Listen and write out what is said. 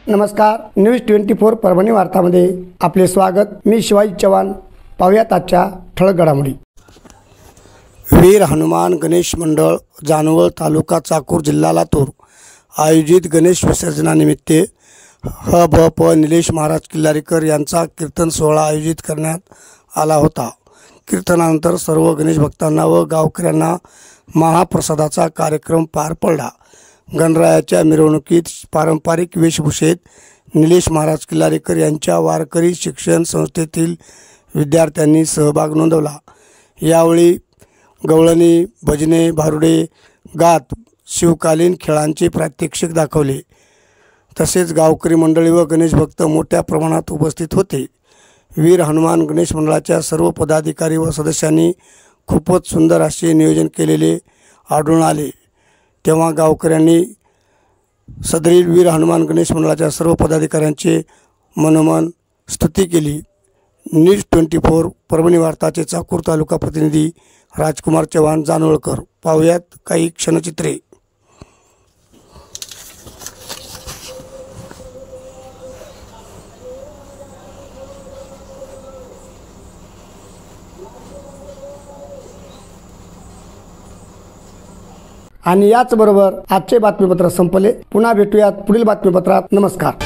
नमस्कार, न्यूज 24 परभणी वार्तामध्ये आपले स्वागत। मी शिवाजी चव्हाण। पाहूयात आजच्या ठळक घडामोडी। वीर हनुमान गणेश मंडळ जानवळ तालुका चाकूर जिल्हा लातूर आयोजित गणेश विसर्जनानिमित्त ह.भ.प. निलेश महाराज किल्लारीकर यांचा कीर्तन सोहळा आयोजित करण्यात आला होता। कीर्तनानंतर सर्व गणेश भक्तांना व गावकऱ्यांना महाप्रसादाचा कार्यक्रम पार पडला। गणरायाच्या मिरवणुकीत पारंपरिक वेशभूषेत निलेश महाराज किल्लारीकर यांच्या वारकरी शिक्षण संस्थेतील विद्यार्थ्यांनी सहभाग नोंदवला। यावेळी गवळणी, भजने, भारुडे गात शिवकालीन खेळांचे प्रात्यक्षिक दाखवले। तसेच गावकरी मंडळी व गणेश भक्त मोठ्या प्रमाणात उपस्थित होते। वीर हनुमान गणेश मंडळाच्या सर्व पदाधिकारी व सदस्यांनी खूपच सुंदर असे नियोजन केलेले आढळून आले। तेव्हा गावकऱ्यांनी सदरील वीर हनुमान गणेश मंडळाच्या सर्व पदाधिकाऱ्यांचे मनोमन स्तुती केली। न्यूज 24 परभणी वार्ताचे चाकूर तालुका प्रतिनिधी राजकुमार चव्हाण जानवळकर। पाहूयात काही क्षणचित्रे। आणि याच बरोबर आजचे बातमीपत्र संपले। पुन्हा भेटूयात पुढील बातमीपत्रात। नमस्कार।